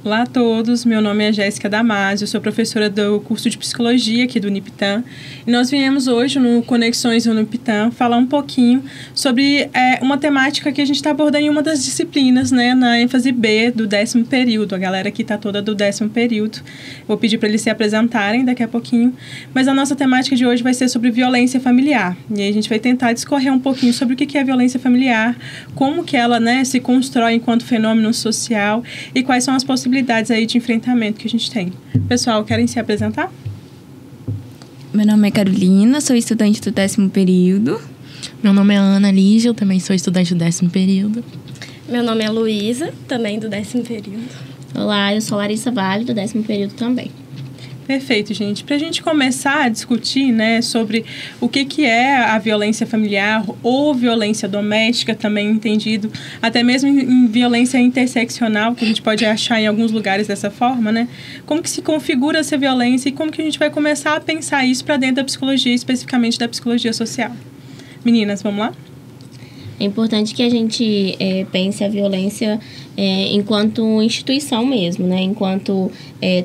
Olá a todos, meu nome é Jéssica Damasio, sou professora do curso de Psicologia aqui do Unipitã e nós viemos hoje no Conexões Unipitã falar um pouquinho sobre uma temática que a gente está abordando em uma das disciplinas, né, na ênfase B do 10º período, a galera aqui está toda do 10º período, vou pedir para eles se apresentarem daqui a pouquinho, mas a nossa temática de hoje vai ser sobre violência familiar e aí a gente vai tentar discorrer um pouquinho sobre o que é violência familiar, como que ela, né, se constrói enquanto fenômeno social e quais são as possibilidades aí de enfrentamento que a gente tem. Pessoal, querem se apresentar? Meu nome é Carolina, sou estudante do 10º período. Meu nome é Ana Lígia, eu também sou estudante do 10º período. Meu nome é Luísa, também do 10º período. Olá, eu sou Larissa Vale, do 10º período também. Perfeito, gente. Para a gente começar a discutir, né, sobre o que é a violência familiar ou violência doméstica, também entendido, até mesmo em violência interseccional, que a gente pode achar em alguns lugares dessa forma, né? Como que se configura essa violência e como que a gente vai começar a pensar isso para dentro da psicologia, especificamente da psicologia social. Meninas, vamos lá? É importante que a gente pense a violência enquanto instituição mesmo, né? Enquanto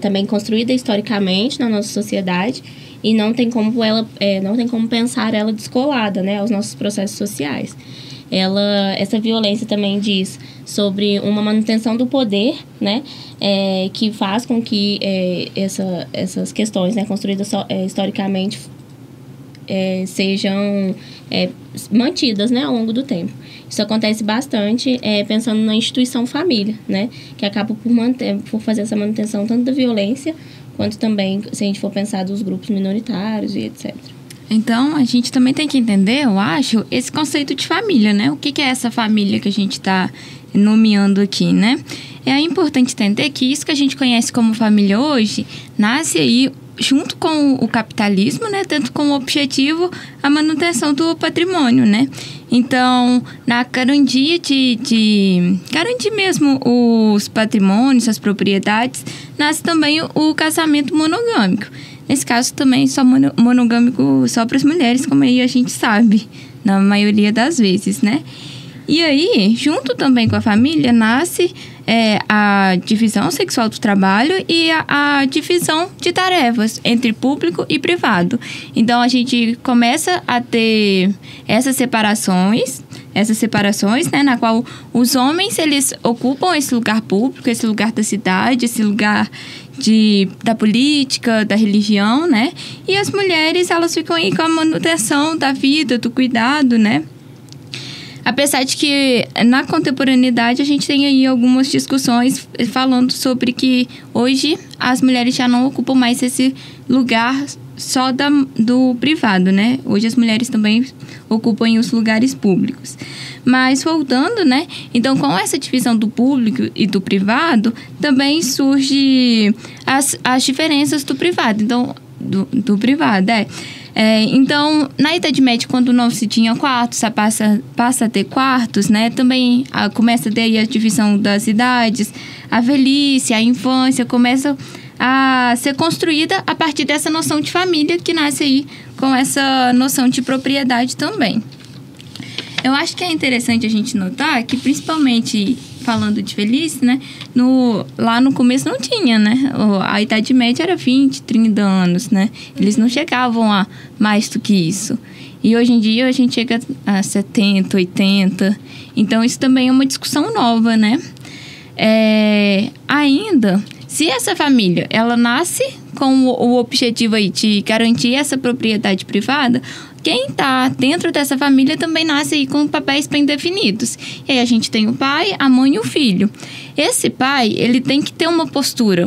também construída historicamente na nossa sociedade e não tem como pensar ela descolada, né, aos nossos processos sociais. Essa violência também diz sobre uma manutenção do poder, né, que faz com que essas questões, né, construídas historicamente sejam mantidas, né, ao longo do tempo. Isso acontece bastante pensando na instituição família, né, que acaba por fazer essa manutenção tanto da violência quanto também, se a gente for pensar, dos grupos minoritários e etc. Então, a gente também tem que entender, eu acho, esse conceito de família, né? O que é essa família que a gente está nomeando aqui, né? É importante entender que isso que a gente conhece como família hoje nasce aí junto com o capitalismo, né, tendo como objetivo a manutenção do patrimônio, né? Então, na garantia de garantir mesmo os patrimônios, as propriedades, nasce também o casamento monogâmico. Nesse caso, também só monogâmico só para as mulheres, como aí a gente sabe, na maioria das vezes, né? E aí, junto também com a família, nasce a divisão sexual do trabalho e a divisão de tarefas entre público e privado. Então, a gente começa a ter essas separações, né, na qual os homens, eles ocupam esse lugar público, esse lugar da cidade, esse lugar da política, da religião, né? E as mulheres, elas ficam aí com a manutenção da vida, do cuidado, né? Apesar de que, na contemporaneidade, a gente tem aí algumas discussões falando sobre que hoje as mulheres já não ocupam mais esse lugar só do privado, né? Hoje as mulheres também ocupam os lugares públicos. Mas voltando, né? Então, com essa divisão do público e do privado, também surge as diferenças do privado. Então, do privado, então, na Idade Média, quando não se tinha quartos, passa a ter quartos, né? Também começa daí a divisão das idades, a velhice, a infância, começa a ser construída a partir dessa noção de família que nasce aí com essa noção de propriedade também. Eu acho que é interessante a gente notar que, principalmente falando de velhice, né? Lá no começo não tinha, né? A Idade Média era 20, 30 anos, né? Eles não chegavam a mais do que isso. E hoje em dia a gente chega a 70, 80. Então, isso também é uma discussão nova, né? Ainda, se essa família, ela nasce com o objetivo aí de garantir essa propriedade privada, quem está dentro dessa família também nasce aí com papéis bem definidos. E aí a gente tem o pai, a mãe e o filho. Esse pai, ele tem que ter uma postura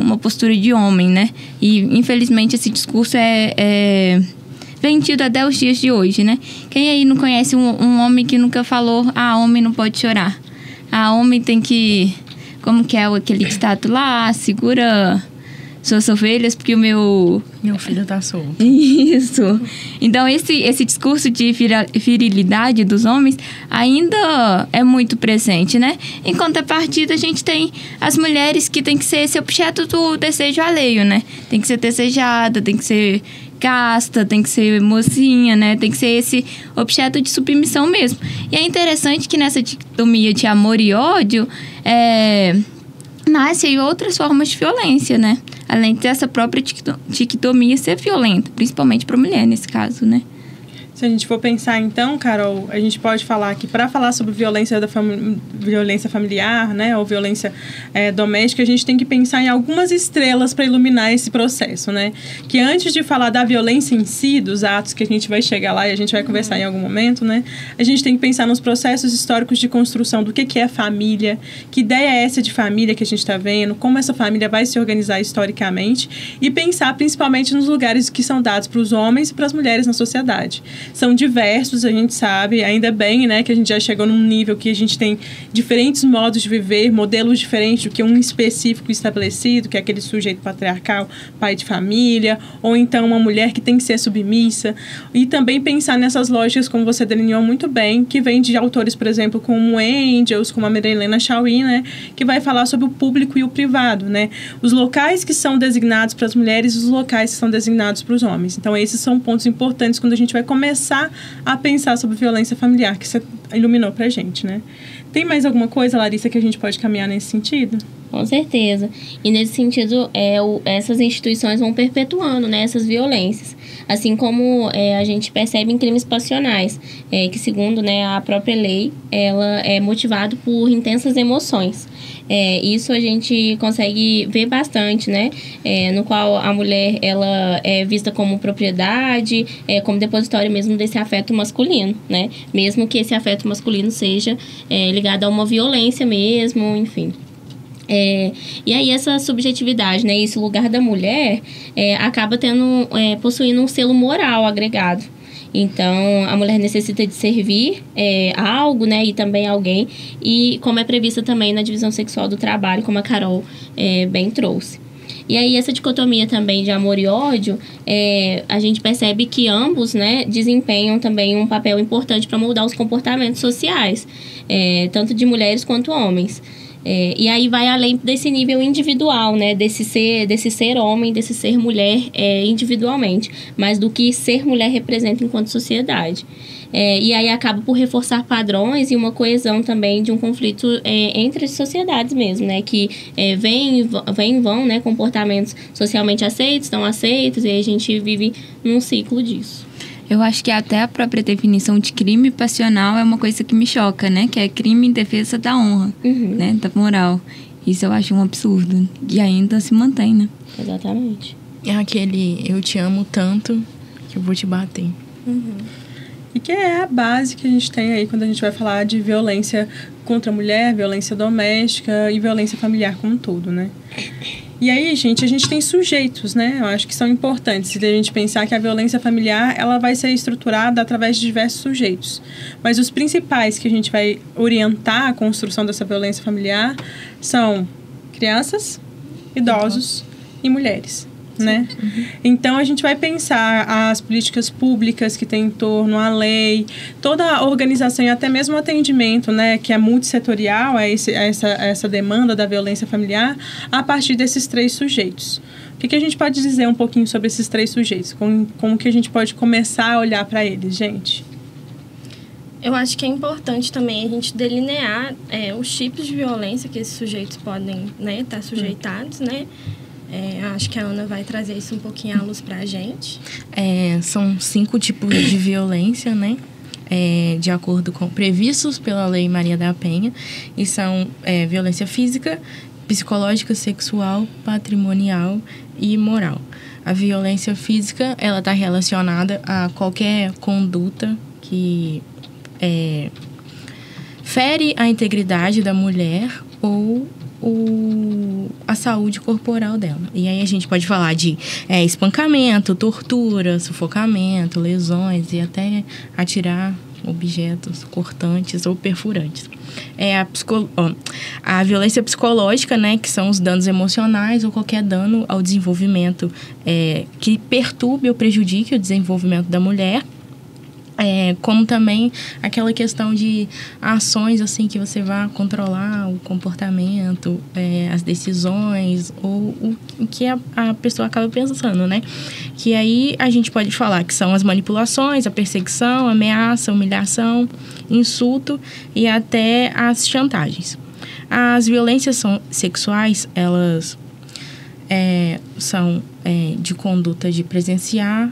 de homem, né? E, infelizmente, esse discurso é vendido até os dias de hoje, né? Quem aí não conhece um homem que nunca falou, homem não pode chorar. Homem tem que... Como que é aquele ditado lá? Segura suas ovelhas porque o meu filho tá solto. Isso. Então, esse discurso de virilidade dos homens ainda é muito presente, né? Em contrapartida, a gente tem as mulheres que tem que ser esse objeto do desejo alheio, né? Tem que ser desejada, tem que ser casta, tem que ser mocinha, né? Tem que ser esse objeto de submissão mesmo. E é interessante que nessa dicotomia de amor e ódio, nasce aí outras formas de violência, né? Além dessa própria dicotomia ser violenta, principalmente para a mulher nesse caso, né? Se a gente for pensar, então, Carol, a gente pode falar que para falar sobre violência familiar, né, ou violência doméstica, a gente tem que pensar em algumas estrelas para iluminar esse processo, né? Que antes de falar da violência em si, dos atos que a gente vai chegar lá e a gente vai conversar em algum momento, né? A gente tem que pensar nos processos históricos de construção do que é família, que ideia é essa de família que a gente está vendo, como essa família vai se organizar historicamente e pensar principalmente nos lugares que são dados para os homens e para as mulheres na sociedade. São diversos, a gente sabe, ainda bem, né, que a gente já chegou num nível que a gente tem diferentes modos de viver, modelos diferentes do que um específico estabelecido, que é aquele sujeito patriarcal, pai de família, ou então uma mulher que tem que ser submissa. E também pensar nessas lógicas, como você delineou muito bem, que vem de autores, por exemplo, como Engels, como a Maria Helena Chauí, né, que vai falar sobre o público e o privado, né, os locais que são designados para as mulheres e os locais que são designados para os homens. Então, esses são pontos importantes quando a gente vai começar a pensar sobre violência familiar, que você iluminou pra gente, né? Tem mais alguma coisa, Larissa, que a gente pode caminhar nesse sentido? Com certeza. E nesse sentido, essas instituições vão perpetuando, né, essas violências. Assim como a gente percebe em crimes passionais, que segundo, né, a própria lei, ela é motivado por intensas emoções. Isso a gente consegue ver bastante, né? No qual a mulher ela é vista como propriedade, como depositório mesmo desse afeto masculino, né? Mesmo que esse afeto masculino seja ligado a uma violência mesmo, enfim. E aí essa subjetividade, né, esse lugar da mulher acaba possuindo um selo moral agregado. Então, a mulher necessita de servir a algo, né, e também a alguém, e como é prevista também na divisão sexual do trabalho, como a Carol bem trouxe. E aí, essa dicotomia também de amor e ódio, a gente percebe que ambos, né, desempenham também um papel importante para moldar os comportamentos sociais, tanto de mulheres quanto homens. E aí vai além desse nível individual, né? Desse ser homem, desse ser mulher individualmente, mas do que ser mulher representa enquanto sociedade. E aí acaba por reforçar padrões e uma coesão também de um conflito entre as sociedades mesmo, né? Que vem e vão, né? Comportamentos socialmente aceitos, não aceitos, e aí a gente vive num ciclo disso. Eu acho que até a própria definição de crime passional é uma coisa que me choca, né? Que é crime em defesa da honra, né? Da moral. Isso eu acho um absurdo. E ainda se mantém, né? Exatamente. É aquele eu te amo tanto que eu vou te bater. E que é a base que a gente tem aí quando a gente vai falar de violência contra a mulher, violência doméstica e violência familiar como um todo, né? E aí, gente, a gente tem sujeitos, né? Eu acho que são importantes. Se a gente pensar que a violência familiar, ela vai ser estruturada através de diversos sujeitos. Mas os principais que a gente vai orientar a construção dessa violência familiar são crianças, idosos e mulheres, né? Então, a gente vai pensar as políticas públicas que tem em torno à lei, toda a organização e até mesmo o atendimento, né, que é multissetorial, essa demanda da violência familiar, a partir desses três sujeitos. O que a gente pode dizer um pouquinho sobre esses três sujeitos? Como que a gente pode começar a olhar para eles, gente? Eu acho que é importante também a gente delinear os tipos de violência que esses sujeitos podem, né, estar sujeitados, né? Acho que a Ana vai trazer isso um pouquinho à luz pra gente. São 5 tipos de violência, né? De acordo com previstos pela Lei Maria da Penha. E são violência física, psicológica, sexual, patrimonial e moral. A violência física, ela está relacionada a qualquer conduta que fere a integridade da mulher ou a saúde corporal dela. E aí a gente pode falar de espancamento, tortura, sufocamento, lesões e até atirar objetos cortantes ou perfurantes. A violência psicológica, né, que são os danos emocionais ou qualquer dano ao desenvolvimento que perturbe ou prejudique o desenvolvimento da mulher. Como também aquela questão de ações assim que você vai controlar o comportamento, as decisões ou o que a pessoa acaba pensando, né? Que aí a gente pode falar que são as manipulações, a perseguição, a ameaça, a humilhação, insulto e até as chantagens. As violências sexuais, elas são de conduta de presenciar,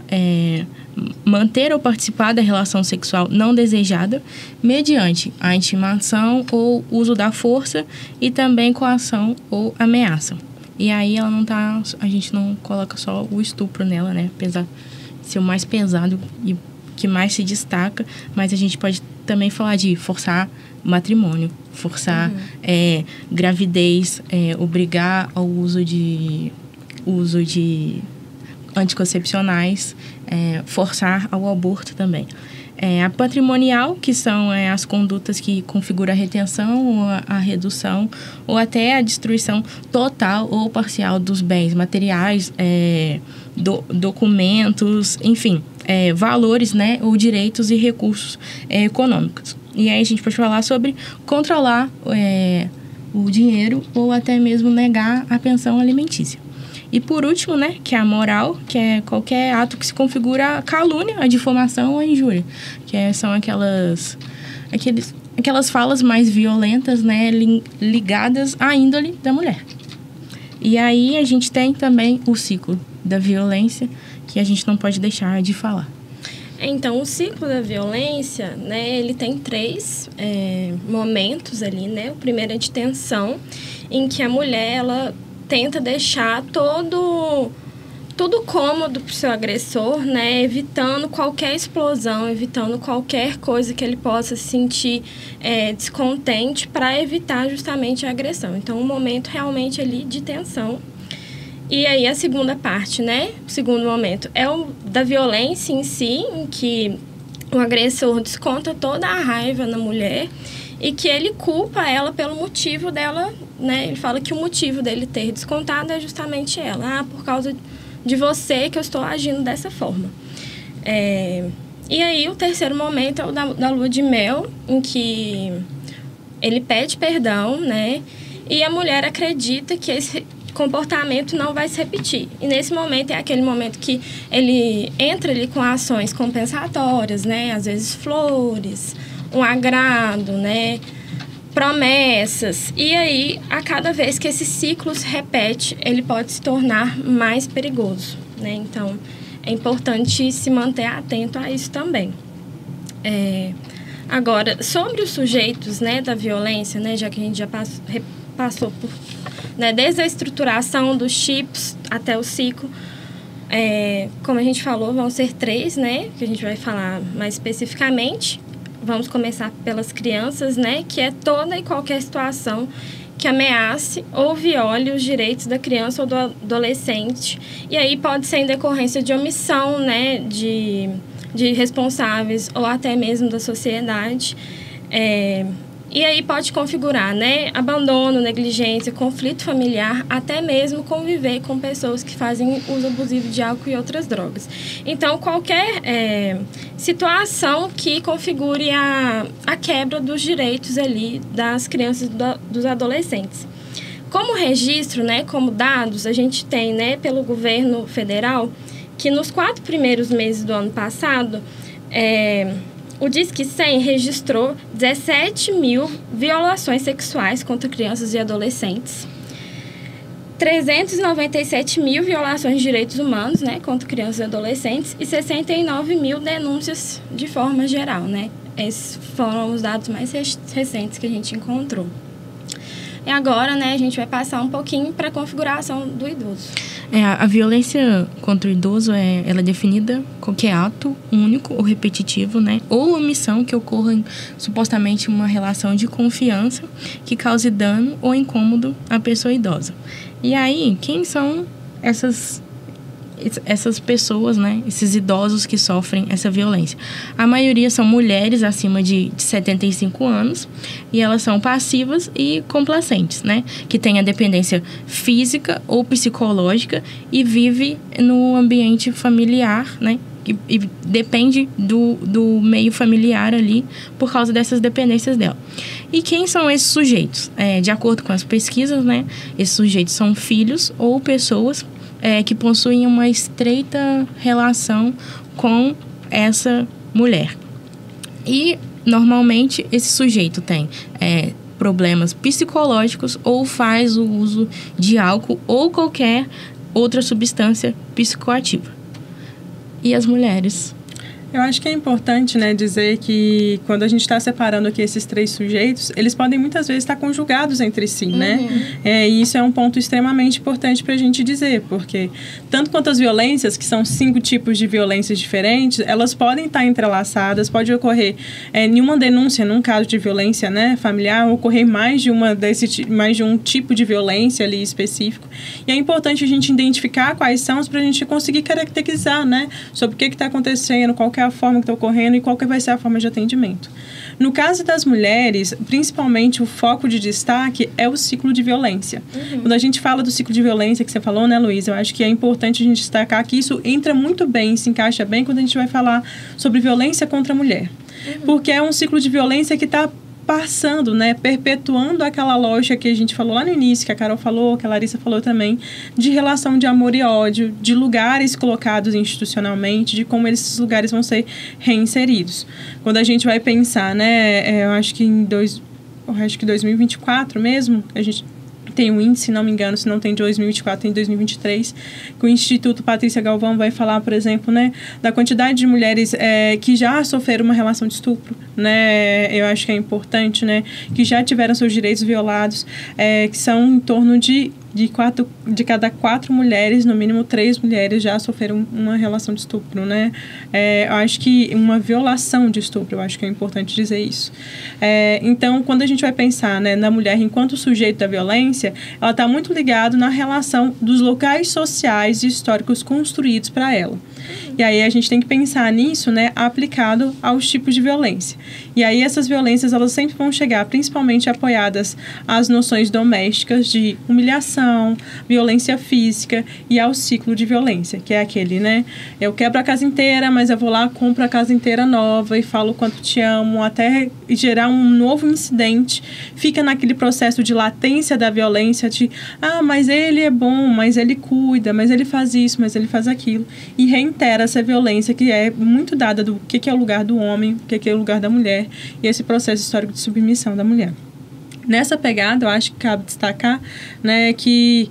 manter ou participar da relação sexual não desejada mediante a intimação ou uso da força e também coação ou ameaça. E aí ela não tá, a gente não coloca só o estupro nela, né? Apesar de ser o mais pesado e que mais se destaca, mas a gente pode também falar de forçar matrimônio, forçar gravidez, obrigar ao uso de anticoncepcionais, forçar ao aborto também. A patrimonial, que são as condutas que configuram a retenção ou a redução ou até a destruição total ou parcial dos bens materiais, documentos, enfim, valores, né, ou direitos e recursos econômicos. E aí a gente pode falar sobre controlar o dinheiro ou até mesmo negar a pensão alimentícia. E por último, né, que é a moral, que é qualquer ato que se configura a calúnia, a difamação ou a injúria, que são aquelas falas mais violentas, né, ligadas à índole da mulher. E aí a gente tem também o ciclo da violência, que a gente não pode deixar de falar. Então, o ciclo da violência, né, ele tem 3 momentos ali, né? O primeiro é de tensão, em que a mulher, ela tenta deixar tudo cômodo para o seu agressor, né? Evitando qualquer explosão, evitando qualquer coisa que ele possa se sentir descontente para evitar justamente a agressão. Então, um momento realmente ali de tensão. E aí, a segunda parte, né? O segundo momento é o da violência em si, em que o agressor desconta toda a raiva na mulher e que ele culpa ela pelo motivo dela, né? Ele fala que o motivo dele ter descontado é justamente ela. Por causa de você que eu estou agindo dessa forma. E aí, o terceiro momento é o da lua de mel, em que ele pede perdão, né? E a mulher acredita que esse comportamento não vai se repetir. E nesse momento é aquele momento que ele entra ali com ações compensatórias, né? Às vezes flores, um agrado, né? Promessas. E aí, a cada vez que esse ciclo se repete, ele pode se tornar mais perigoso, né? Então, é importante se manter atento a isso também. Agora, sobre os sujeitos, né, da violência, né, já que a gente já passou por, né, desde a estruturação dos chips até o ciclo, como a gente falou, vão ser 3, né, que a gente vai falar mais especificamente. Vamos começar pelas crianças, né, que é toda e qualquer situação que ameace ou viole os direitos da criança ou do adolescente. E aí pode ser em decorrência de omissão, né, de responsáveis ou até mesmo da sociedade. E aí pode configurar, né, abandono, negligência, conflito familiar, até mesmo conviver com pessoas que fazem uso abusivo de álcool e outras drogas. Então, qualquer situação que configure a quebra dos direitos ali das crianças e dos adolescentes. Como registro, né, como dados, a gente tem, né, pelo governo federal, que nos 4 primeiros meses do ano passado, o Disque 100 registrou 17 mil violações sexuais contra crianças e adolescentes, 397 mil violações de direitos humanos, né, contra crianças e adolescentes e 69 mil denúncias de forma geral, né? Esses foram os dados mais recentes que a gente encontrou. E agora, né, a gente vai passar um pouquinho para a configuração do idoso. A violência contra o idoso ela é definida qualquer ato único ou repetitivo, né? Ou omissão que ocorra em supostamente uma relação de confiança que cause dano ou incômodo à pessoa idosa. E aí, quem são essas pessoas, né? Esses idosos que sofrem essa violência? A maioria são mulheres acima de 75 anos e elas são passivas e complacentes, né? Que têm a dependência física ou psicológica e vive no ambiente familiar, né? E depende do meio familiar ali por causa dessas dependências dela. E quem são esses sujeitos? De acordo com as pesquisas, né? Esses sujeitos são filhos ou pessoas que possuem uma estreita relação com essa mulher. E, normalmente, esse sujeito tem problemas psicológicos ou faz o uso de álcool ou qualquer outra substância psicoativa. E as mulheres? Eu acho que é importante, né, dizer que quando a gente está separando aqui esses 3 sujeitos, eles podem muitas vezes estar conjugados entre si, né? E isso é um ponto extremamente importante para a gente dizer, porque tanto quanto as violências, que são 5 tipos de violências diferentes, elas podem estar entrelaçadas, pode ocorrer nenhuma denúncia num caso de violência, né, familiar, ocorrer mais de um tipo de violência ali específico. E é importante a gente identificar quais são para a gente conseguir caracterizar, né, sobre o que está acontecendo, qual que é a forma que está ocorrendo e qual que vai ser a forma de atendimento. No caso das mulheres, principalmente o foco de destaque é o ciclo de violência. Quando a gente fala do ciclo de violência que você falou, né, Luísa, eu acho que é importante a gente destacar que isso entra muito bem, se encaixa bem quando a gente vai falar sobre violência contra a mulher. Porque é um ciclo de violência que está passando, né, perpetuando aquela lógica que a gente falou lá no início, que a Carol falou, que a Larissa falou também, de relação de amor e ódio, de lugares colocados institucionalmente, de como esses lugares vão ser reinseridos. Quando a gente vai pensar, né, eu acho que em 2024 mesmo, a gente tem um índice, se não me engano, se não tem 2024, tem 2023, que o Instituto Patrícia Galvão vai falar, por exemplo, né, da quantidade de mulheres que já sofreram uma relação de estupro, né, eu acho que é importante, né, que já tiveram seus direitos violados, que são em torno de cada 4 mulheres, no mínimo 3 mulheres já sofreram uma relação de estupro, né? Eu acho que uma violação de estupro, eu acho que é importante dizer isso. Então, quando a gente vai pensar, né, na mulher enquanto sujeito da violência, ela está muito ligada na relação dos locais sociais e históricos construídos para ela. E aí a gente tem que pensar nisso, né, aplicado aos tipos de violência. E aí essas violências, elas sempre vão chegar principalmente apoiadas às noções domésticas de humilhação, violência física e ao ciclo de violência, que é aquele, né, eu quebro a casa inteira, mas eu vou lá, compro a casa inteira nova e falo o quanto te amo, até gerar um novo incidente, fica naquele processo de latência da violência, de, mas ele é bom, mas ele cuida, mas ele faz isso, mas ele faz aquilo, e reitera essa violência que é muito dada do que é o lugar do homem, o que é o lugar da mulher, e esse processo histórico de submissão da mulher. Nessa pegada, eu acho que cabe destacar, né, que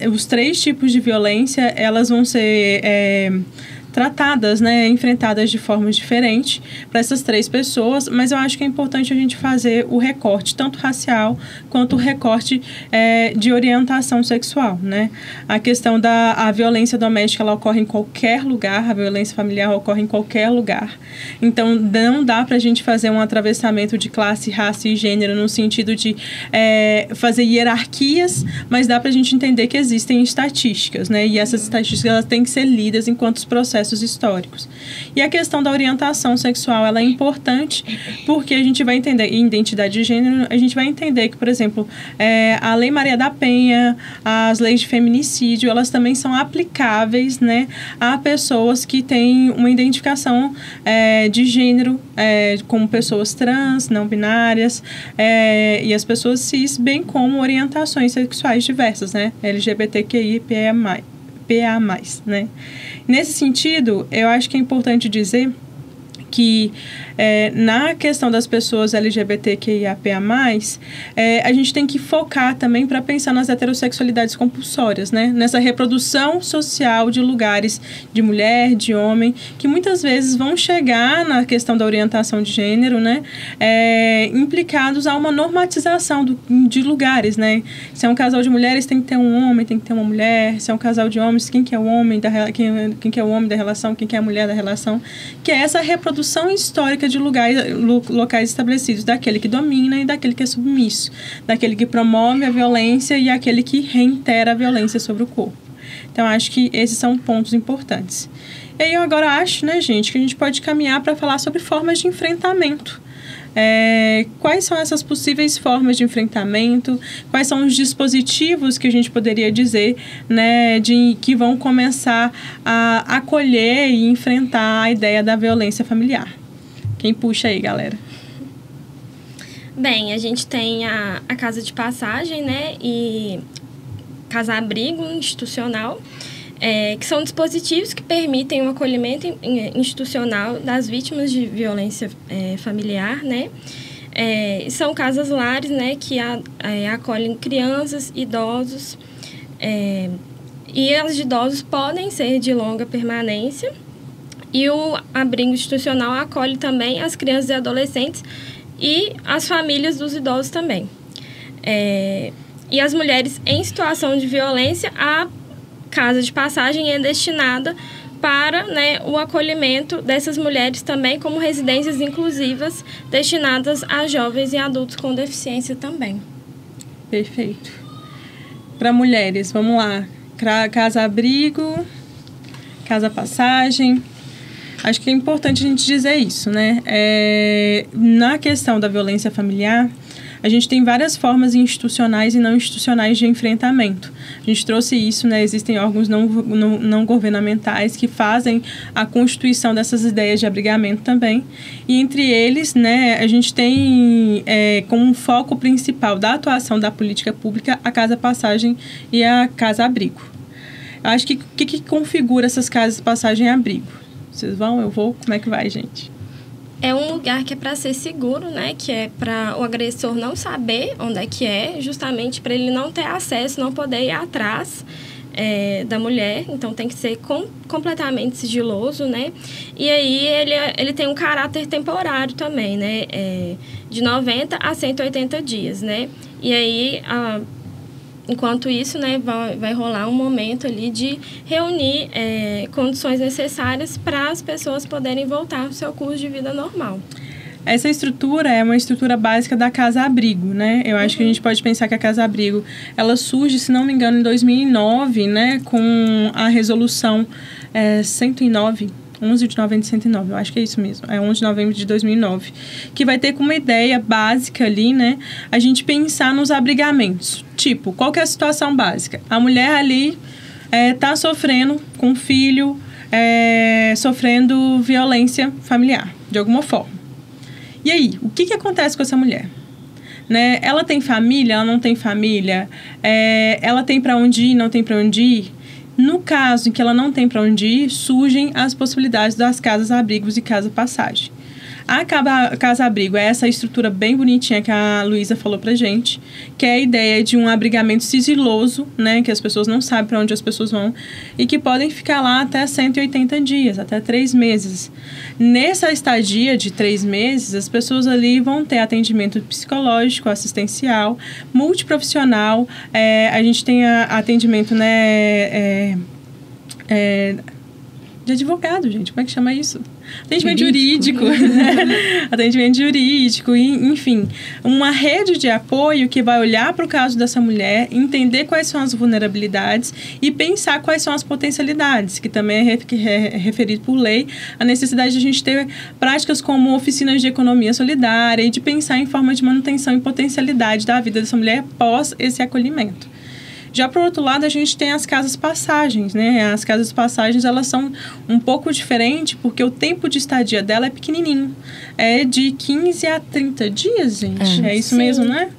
os 3 tipos de violência, elas vão ser tratadas, né, enfrentadas de formas diferentes para essas 3 pessoas, mas eu acho que é importante a gente fazer o recorte, tanto racial quanto o recorte de orientação sexual, né? A questão da violência doméstica, ela ocorre em qualquer lugar, a violência familiar ocorre em qualquer lugar. Então, não dá para a gente fazer um atravessamento de classe, raça e gênero no sentido de fazer hierarquias, mas dá para a gente entender que existem estatísticas, né? E essas estatísticas, elas têm que ser lidas enquanto os processos históricos. E a questão da orientação sexual, ela é importante porque a gente vai entender, em identidade de gênero, a gente vai entender que, por exemplo, a Lei Maria da Penha, as leis de feminicídio, elas também são aplicáveis, né, a pessoas que têm uma identificação de gênero, como pessoas trans, não binárias, e as pessoas cis, bem como orientações sexuais diversas, né, LGBTQI, PA+, né? Nesse sentido, eu acho que é importante dizer que na questão das pessoas LGBTQIAPA+, a gente tem que focar também para pensar nas heterossexualidades compulsórias, né? Nessa reprodução social de lugares de mulher, de homem, que muitas vezes vão chegar na questão da orientação de gênero, né? Implicados a uma normatização de lugares, né? Se é um casal de mulheres, tem que ter um homem, tem que ter uma mulher. Se é um casal de homens, quem que é o homem quem que é o homem da relação, quem que é a mulher da relação, que é essa reprodução histórica de locais estabelecidos, daquele que domina e daquele que é submisso, daquele que promove a violência e aquele que reitera a violência sobre o corpo. Então, acho que esses são pontos importantes. E aí, eu agora acho, né, gente, que a gente pode caminhar para falar sobre formas de enfrentamento. Quais são essas possíveis formas de enfrentamento? Quais são os dispositivos que a gente poderia dizer, né, que vão começar a acolher e enfrentar a ideia da violência familiar? Quem puxa aí, galera? Bem, a gente tem a casa de passagem, né, e casa-abrigo institucional, que são dispositivos que permitem o acolhimento institucional das vítimas de violência familiar, né? São casas lares, né, que acolhem crianças, idosos, e as de idosos podem ser de longa permanência. E o abrigo institucional acolhe também as crianças e adolescentes e as famílias dos idosos também. E as mulheres em situação de violência, a casa de passagem é destinada para, né, o acolhimento dessas mulheres também como residências inclusivas destinadas a jovens e adultos com deficiência também. Perfeito. Para mulheres, vamos lá. Casa-abrigo, casa-passagem. Acho que é importante a gente dizer isso, né? Na questão da violência familiar, a gente tem várias formas institucionais e não institucionais de enfrentamento. A gente trouxe isso, né? Existem órgãos não governamentais que fazem a constituição dessas ideias de abrigamento também. E entre eles, né, a gente tem como um foco principal da atuação da política pública a casa-passagem e a casa-abrigo. Acho que o que configura essas casas-passagem e abrigo? Vocês vão? Eu vou? Como é que vai, gente? É um lugar que é para ser seguro, né? Que é para o agressor não saber onde é que é, justamente para ele não ter acesso, não poder ir atrás da mulher. Então, tem que ser completamente sigiloso, né? E aí, ele tem um caráter temporário também, né? De 90 a 180 dias, né? E aí, enquanto isso, né, vai rolar um momento ali de reunir condições necessárias para as pessoas poderem voltar ao seu curso de vida normal. Essa estrutura é uma estrutura básica da casa-abrigo, né? Eu acho que a gente pode pensar que a casa-abrigo, ela surge, se não me engano, em 2009, né? Com a resolução 109, 11 de novembro de 109, eu acho que é isso mesmo, é 11 de novembro de 2009, que vai ter como ideia básica ali, né, a gente pensar nos abrigamentos. Tipo, qual que é a situação básica? A mulher ali tá sofrendo com o filho, sofrendo violência familiar, de alguma forma. E aí, o que acontece com essa mulher? Né? Ela tem família, ela não tem família? Ela tem para onde ir, não tem para onde ir? No caso em que ela não tem para onde ir, surgem as possibilidades das casas-abrigos e casa-passagem. A casa-abrigo é essa estrutura bem bonitinha que a Luísa falou pra gente, que é a ideia de um abrigamento sigiloso, né, que as pessoas não sabem para onde as pessoas vão e que podem ficar lá até 180 dias, até 3 meses. Nessa estadia de 3 meses, as pessoas ali vão ter atendimento psicológico, assistencial, multiprofissional, a gente tem atendimento, né, de advogado, gente, como é que chama isso? Atendimento jurídico, né? Atendimento jurídico, enfim, uma rede de apoio que vai olhar para o caso dessa mulher, entender quais são as vulnerabilidades e pensar quais são as potencialidades, que também é referido por lei, a necessidade de a gente ter práticas como oficinas de economia solidária e de pensar em forma de manutenção e potencialidade da vida dessa mulher pós esse acolhimento. Já, por outro lado, a gente tem as casas-passagens, né? As casas-passagens, elas são um pouco diferentes porque o tempo de estadia dela é pequenininho. É de 15 a 30 dias, gente. É isso sim. Mesmo, né?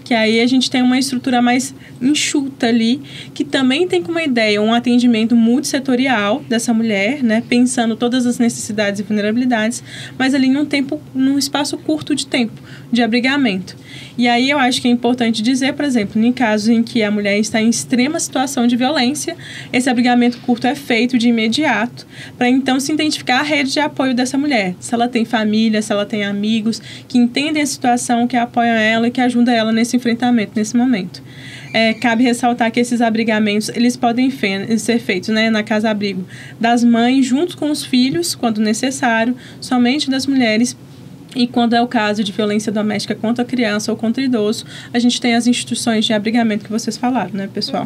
Que aí a gente tem uma estrutura mais enxuta ali, que também tem como ideia um atendimento multissetorial dessa mulher, né? Pensando todas as necessidades e vulnerabilidades, mas ali num espaço curto de tempo de abrigamento. E aí eu acho que é importante dizer, por exemplo, em casos em que a mulher está em extrema situação de violência, esse abrigamento curto é feito de imediato, para então se identificar a rede de apoio dessa mulher. Se ela tem família, se ela tem amigos que entendem a situação, que apoiam ela e que ajudam ela nesse enfrentamento, nesse momento. Cabe ressaltar que esses abrigamentos, eles podem ser feitos, né, na casa-abrigo das mães, junto com os filhos, quando necessário, somente das mulheres. E quando é o caso de violência doméstica contra a criança ou contra o idoso, a gente tem as instituições de abrigamento que vocês falaram, né, pessoal?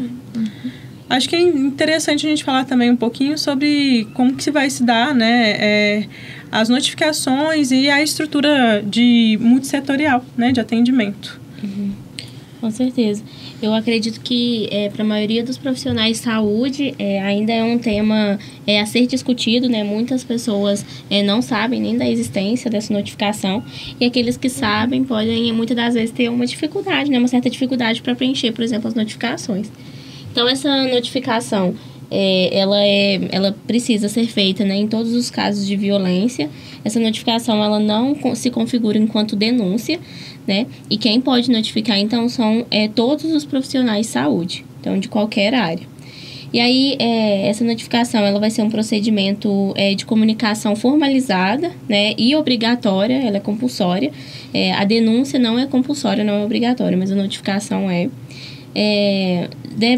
Acho que é interessante a gente falar também um pouquinho sobre como que se vai se dar, né, as notificações e a estrutura multissetorial, né, de atendimento. Com certeza. Eu acredito que para a maioria dos profissionais de saúde ainda é um tema a ser discutido, né? Muitas pessoas não sabem nem da existência dessa notificação e aqueles que sabem podem muitas das vezes ter uma dificuldade, né? Uma certa dificuldade para preencher, por exemplo, as notificações. Então, essa notificação ela precisa ser feita, né, em todos os casos de violência. Essa notificação ela não se configura enquanto denúncia, né? E quem pode notificar, então, são todos os profissionais de saúde, então, de qualquer área. E aí, essa notificação ela vai ser um procedimento de comunicação formalizada, né, e obrigatória, ela é compulsória. A denúncia não é compulsória, não é obrigatória, mas a notificação é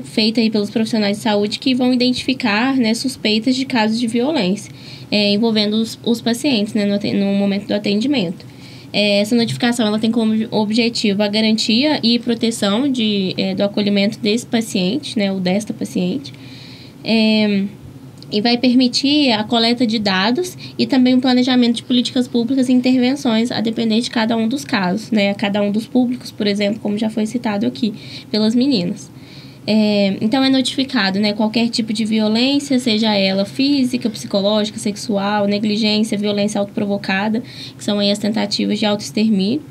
feita aí pelos profissionais de saúde que vão identificar, né, suspeitas de casos de violência envolvendo os pacientes, né, no momento do atendimento. Essa notificação ela tem como objetivo a garantia e proteção do acolhimento desse paciente, né, ou desta paciente, e vai permitir a coleta de dados e também o planejamento de políticas públicas e intervenções a depender de cada um dos casos, né, a cada um dos públicos, por exemplo, como já foi citado aqui pelas meninas. Então, é notificado, né, qualquer tipo de violência, seja ela física, psicológica, sexual, negligência, violência autoprovocada, que são aí as tentativas de autoextermínio,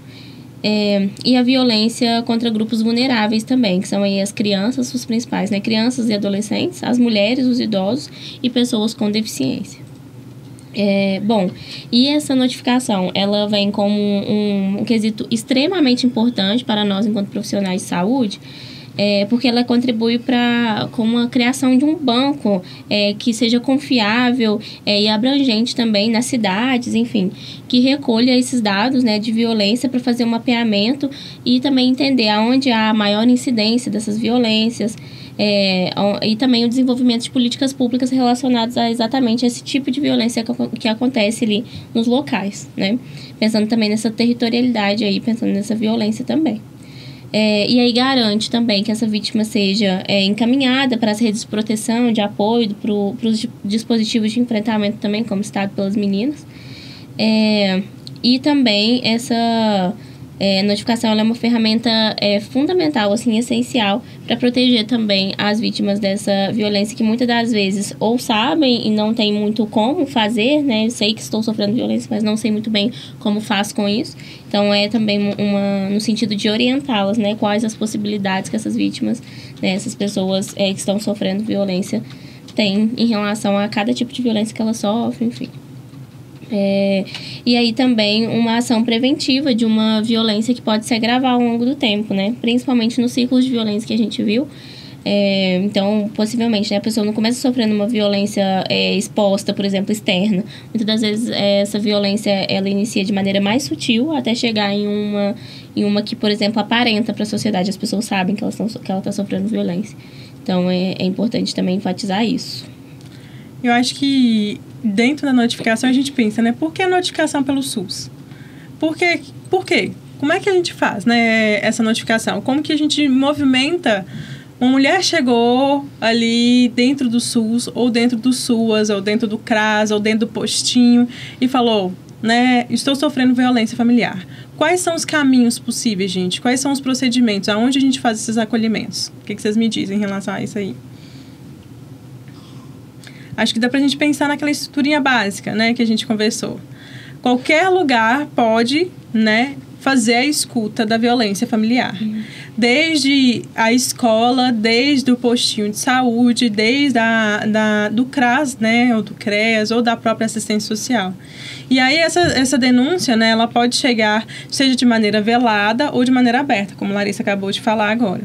e a violência contra grupos vulneráveis também, que são aí as crianças, os principais, né, crianças e adolescentes, as mulheres, os idosos e pessoas com deficiência. Bom, e essa notificação, ela vem como um quesito extremamente importante para nós enquanto profissionais de saúde, porque ela contribui com a criação de um banco que seja confiável e abrangente também nas cidades, enfim, que recolha esses dados, né, de violência para fazer um mapeamento e também entender aonde há maior incidência dessas violências, e também o desenvolvimento de políticas públicas relacionadas a exatamente esse tipo de violência que acontece ali nos locais, né? Pensando também nessa territorialidade aí, pensando nessa violência também. E aí garante também que essa vítima seja encaminhada para as redes de proteção, de apoio, para os dispositivos de enfrentamento também, como citado pelas meninas. E também essa notificação ela é uma ferramenta fundamental, assim, essencial, para proteger também as vítimas dessa violência que muitas das vezes ou sabem e não tem muito como fazer, né? Eu sei que estou sofrendo violência, mas não sei muito bem como faço com isso. Então, também no sentido de orientá-las, né? Quais as possibilidades que essas vítimas, né, essas pessoas que estão sofrendo violência têm em relação a cada tipo de violência que elas sofrem, enfim. E aí também uma ação preventiva de uma violência que pode se agravar ao longo do tempo, né? Principalmente nos ciclos de violência que a gente viu. Então, possivelmente, né, a pessoa não começa sofrendo uma violência exposta, por exemplo, externa. Muitas das vezes essa violência ela inicia de maneira mais sutil até chegar em uma que, por exemplo, aparenta para a sociedade. As pessoas sabem que ela está sofrendo violência. Então, é importante também enfatizar isso. Eu acho que dentro da notificação a gente pensa, né? Por que a notificação pelo SUS? Por quê? Como é que a gente faz, né, essa notificação? Como que a gente movimenta? Uma mulher chegou ali dentro do SUS, ou dentro do SUAS, ou dentro do CRAS, ou dentro do postinho, e falou, né, estou sofrendo violência familiar. Quais são os caminhos possíveis, gente? Quais são os procedimentos? Aonde a gente faz esses acolhimentos? O que vocês me dizem em relação a isso aí? Acho que dá pra gente pensar naquela estruturinha básica, né, que a gente conversou. Qualquer lugar pode, né, fazer a escuta da violência familiar. Desde a escola, desde o postinho de saúde, desde do CRAS, né, ou do CREAS, ou da própria assistência social. E aí essa denúncia, né, ela pode chegar, seja de maneira velada ou de maneira aberta, como a Larissa acabou de falar agora.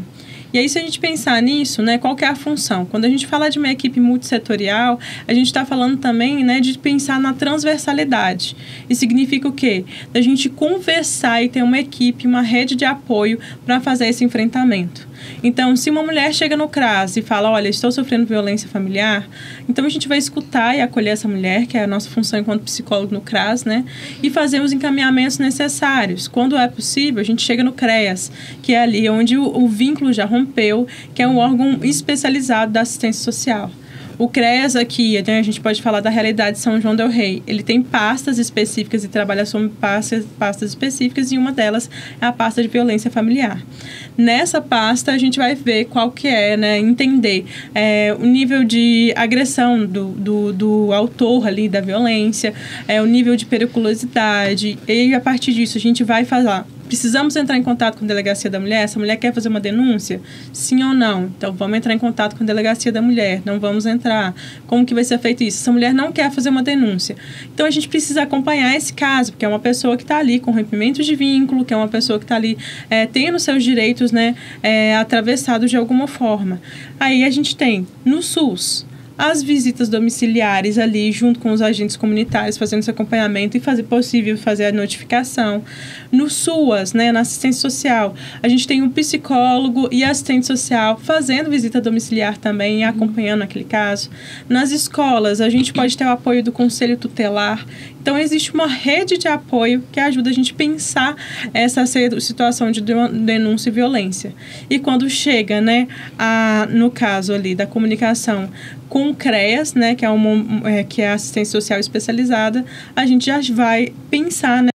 E aí, se a gente pensar nisso, né, qual que é a função? Quando a gente fala de uma equipe multissetorial, a gente está falando também, né, de pensar na transversalidade. Isso significa o quê? Da gente conversar e ter uma equipe, uma rede de apoio para fazer esse enfrentamento. Então, se uma mulher chega no CRAS e fala, olha, estou sofrendo violência familiar, então a gente vai escutar e acolher essa mulher, que é a nossa função enquanto psicólogo no CRAS, né? E fazer os encaminhamentos necessários. Quando é possível, a gente chega no CREAS, que é ali onde o vínculo já rompeu, que é um órgão especializado da assistência social. O CREAS aqui, né, a gente pode falar da realidade de São João del Rei. Ele tem pastas específicas e trabalha sobre pastas específicas, e uma delas é a pasta de violência familiar. Nessa pasta, a gente vai ver qual que é, né, entender o nível de agressão do autor ali da violência, o nível de periculosidade, e a partir disso a gente vai precisamos entrar em contato com a Delegacia da Mulher? Essa mulher quer fazer uma denúncia? Sim ou não? Então, vamos entrar em contato com a Delegacia da Mulher. Não vamos entrar. Como que vai ser feito isso? Essa mulher não quer fazer uma denúncia. Então, a gente precisa acompanhar esse caso, porque é uma pessoa que está ali com rompimento de vínculo, que é uma pessoa que está ali tendo seus direitos, né, atravessados de alguma forma. Aí, a gente tem, no SUS, as visitas domiciliares ali, junto com os agentes comunitários, fazendo esse acompanhamento e fazer possível fazer a notificação. No SUAS, né, na assistência social, a gente tem um psicólogo e assistente social fazendo visita domiciliar também e acompanhando aquele caso. Nas escolas, a gente pode ter o apoio do conselho tutelar. Então, existe uma rede de apoio que ajuda a gente a pensar essa situação de denúncia e violência. E quando chega, né, no caso ali da comunicação com o CREAS, né, que é a assistência social especializada, a gente já vai pensar, né.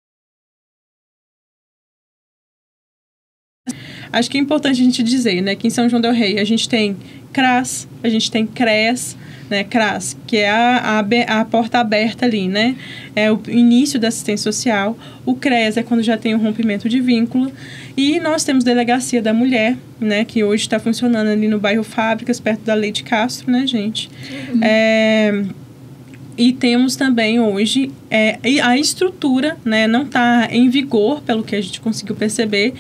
Acho que é importante a gente dizer, né, que em São João del Rei a gente tem CRAS, a gente tem CREAS, né, CRAS, que é a porta aberta ali, né, é o início da assistência social. O CREAS é quando já tem um rompimento de vínculo. E nós temos Delegacia da Mulher, né, que hoje está funcionando ali no bairro Fábricas, perto da Leite Castro, né, gente? E temos também hoje a estrutura, né, não está em vigor, pelo que a gente conseguiu perceber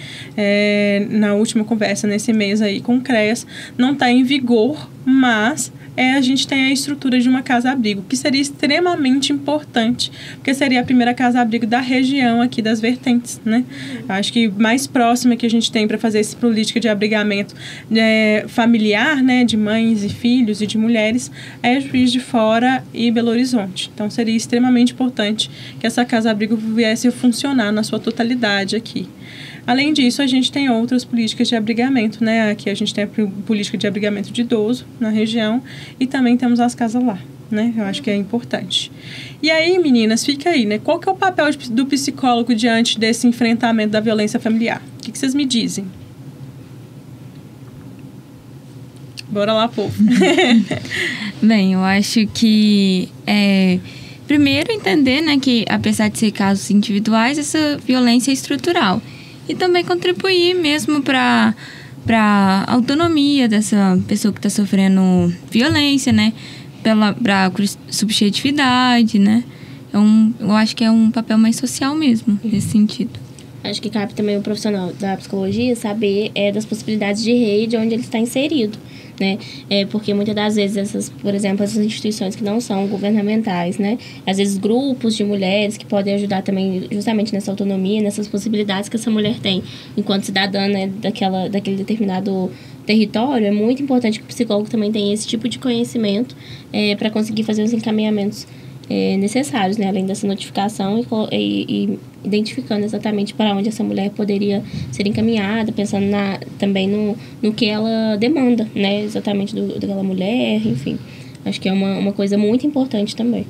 na última conversa nesse mês aí com o CREAS, não está em vigor, mas a gente tem a estrutura de uma casa-abrigo, que seria extremamente importante, porque seria a primeira casa-abrigo da região aqui das vertentes, né? Acho que mais próxima que a gente tem para fazer essa política de abrigamento familiar, né, de mães e filhos e de mulheres, é Juiz de Fora e Belo Horizonte. Então, seria extremamente importante que essa casa-abrigo viesse a funcionar na sua totalidade aqui. Além disso, a gente tem outras políticas de abrigamento, né? Aqui a gente tem a política de abrigamento de idoso na região e também temos as casas lá, né? Eu acho que é importante. E aí, meninas, fica aí, né? Qual que é o papel do psicólogo diante desse enfrentamento da violência familiar? O que vocês me dizem? Bora lá, povo. Bem, eu acho que primeiro entender, né, que apesar de ser casos individuais, essa violência é estrutural. E também contribuir mesmo para a autonomia dessa pessoa que está sofrendo violência, né? Para subjetividade, né? Eu acho que é um papel mais social mesmo, nesse sentido. Acho que cabe também o profissional da psicologia saber das possibilidades de rede onde ele está inserido, né? Porque muitas das vezes, por exemplo, essas instituições que não são governamentais, né? Às vezes grupos de mulheres que podem ajudar também justamente nessa autonomia, nessas possibilidades que essa mulher tem enquanto cidadã, né, daquele determinado território. É muito importante que o psicólogo também tenha esse tipo de conhecimento para conseguir fazer os encaminhamentos necessários, né? Além dessa notificação e identificando exatamente para onde essa mulher poderia ser encaminhada, pensando também no que ela demanda, né? Exatamente daquela mulher, enfim. Acho que é uma coisa muito importante também.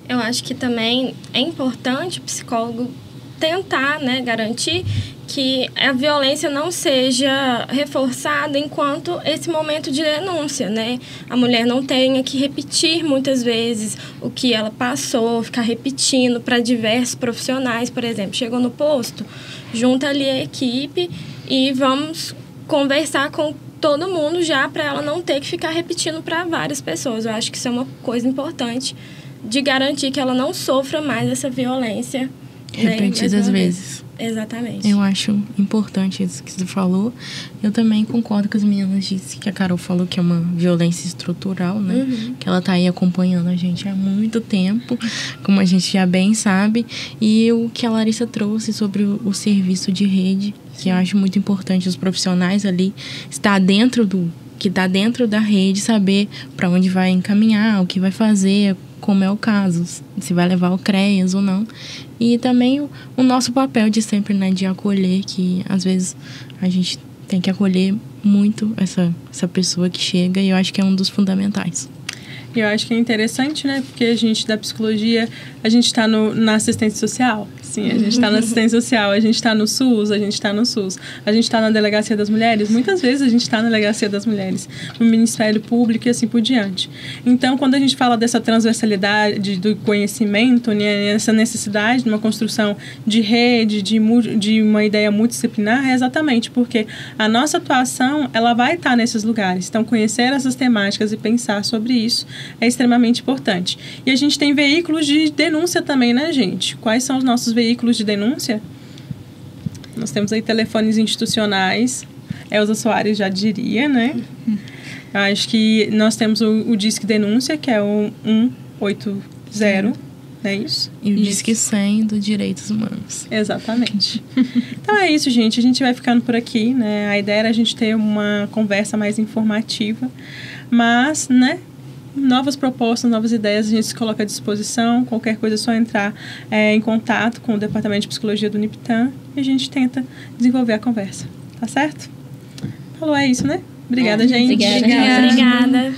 Eu acho que também é importante o psicólogo tentar, né, garantir que a violência não seja reforçada enquanto esse momento de denúncia, né? A mulher não tenha que repetir muitas vezes o que ela passou, ficar repetindo para diversos profissionais, por exemplo. Chegou no posto, junta ali a equipe e vamos conversar com todo mundo já para ela não ter que ficar repetindo para várias pessoas. Eu acho que isso é uma coisa importante de garantir que ela não sofra mais essa violência repetidas vezes. Exatamente. Eu acho importante isso que você falou. Eu também concordo com as meninas disse que a Carol falou que é uma violência estrutural, né? Uhum. Que ela tá aí acompanhando a gente há muito tempo, como a gente já bem sabe. E o que a Larissa trouxe sobre o serviço de rede, que eu acho muito importante os profissionais ali estar dentro que tá dentro da rede, saber para onde vai encaminhar, o que vai fazer, como é o caso, se vai levar o CREAS ou não. E também o nosso papel de sempre, né, de acolher, que às vezes a gente tem que acolher muito essa pessoa que chega, e eu acho que é um dos fundamentais. Eu acho que é interessante, né, porque a gente da psicologia, a gente está na assistência social, Sim, a gente está na assistência social, a gente está no SUS, a gente está na Delegacia das Mulheres, muitas vezes a gente está na Delegacia das Mulheres, no Ministério Público e assim por diante. Então, quando a gente fala dessa transversalidade do conhecimento, né, essa necessidade de uma construção de rede, de uma ideia multidisciplinar, é exatamente porque a nossa atuação, ela vai estar nesses lugares. Então, conhecer essas temáticas e pensar sobre isso é extremamente importante. E a gente tem veículos de denúncia também, né, gente? Quais são os nossos veículos de denúncia? Nós temos aí telefones institucionais, Elza Soares já diria, né? Eu acho que nós temos o Disque Denúncia, que é o 180, não é isso? E o Disque 100 do Direitos Humanos. Exatamente. Então é isso, gente. A gente vai ficando por aqui, né? A ideia era a gente ter uma conversa mais informativa, mas, né? Novas propostas, novas ideias, a gente se coloca à disposição. Qualquer coisa é só entrar em contato com o Departamento de Psicologia do Uniptan e a gente tenta desenvolver a conversa. Tá certo? Falou, é isso, né? Obrigada, gente. Obrigada. Obrigada.